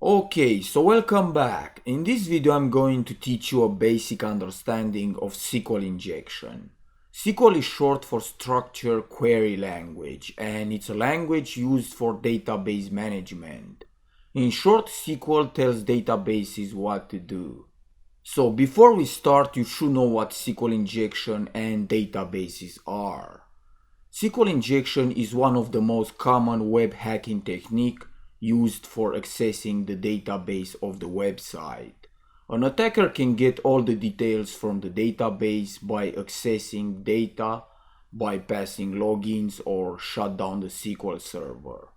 Okay, so welcome back. In this video I'm going to teach you a basic understanding of SQL injection. SQL is short for Structured Query Language, and it's a language used for database management. In short, SQL tells databases what to do. So before we start, you should know what SQL injection and databases are. SQL injection is one of the most common web hacking techniques used for accessing the database of the website. An attacker can get all the details from the database by accessing data, bypassing logins, or shut down the SQL server.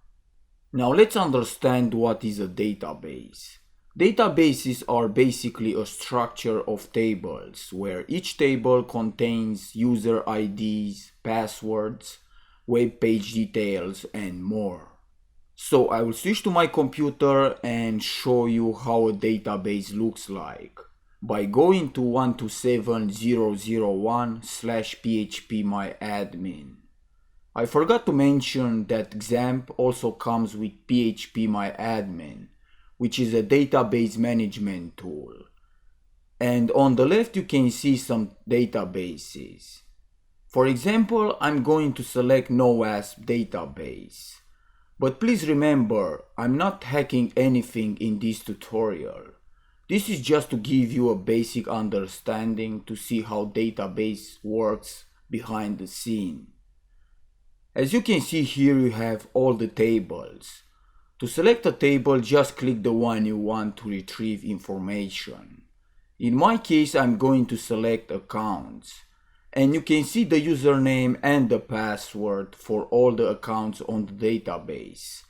Now let's understand what is a database. Databases are basically a structure of tables where each table contains user IDs, passwords, web page details, and more. So I will switch to my computer and show you how a database looks like by going to 127.0.0.1/phpMyAdmin. I forgot to mention that XAMPP also comes with phpMyAdmin, which is a database management tool. And on the left you can see some databases. For example, I'm going to select NoASP database. But please remember, I'm not hacking anything in this tutorial. This is just to give you a basic understanding to see how database works behind the scene. As you can see here, you have all the tables. To select a table, just click the one you want to retrieve information. In my case, I'm going to select accounts. And you can see the username and the password for all the accounts on the database.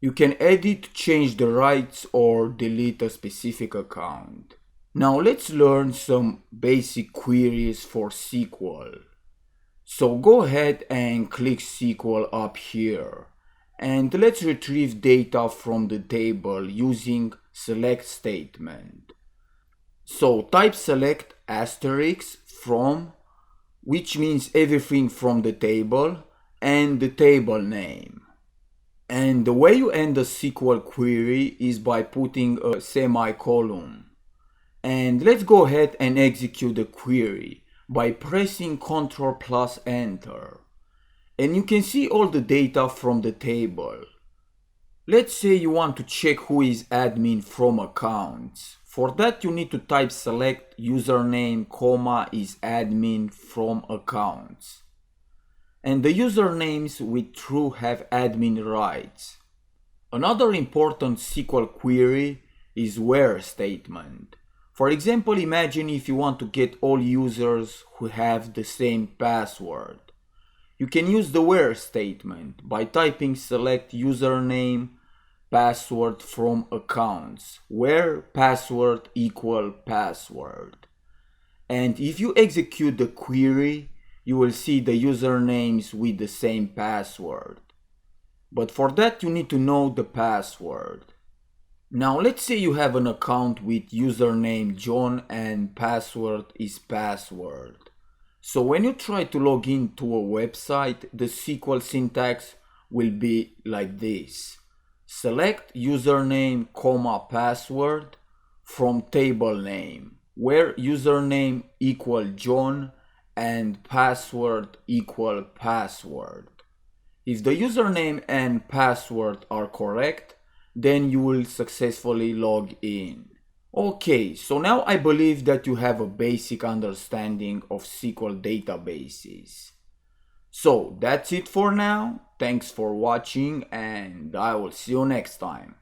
You can edit, change the rights, or delete a specific account. Now let's learn some basic queries for SQL. So go ahead and click SQL up here. And let's retrieve data from the table using select statement. So type select asterisk from, which means everything from the table, and the table name. And the way you end a SQL query is by putting a semicolon. And let's go ahead and execute the query by pressing Ctrl plus Enter. And you can see all the data from the table. Let's say you want to check who is admin from accounts. For that you need to type select username, is admin from accounts. And the usernames with true have admin rights. Another important SQL query is where statement. For example, imagine if you want to get all users who have the same password. You can use the where statement by typing select username, password from accounts, where password equal password. And if you execute the query, you will see the usernames with the same password. But for that you need to know the password. Now let's say you have an account with username John and password is password. So when you try to log into a website, the SQL syntax will be like this. Select username, password from table name, where username equal John and password equal password. If the username and password are correct, then you will successfully log in. Okay, so now I believe that you have a basic understanding of SQL databases. So that's it for now. Thanks for watching and I will see you next time.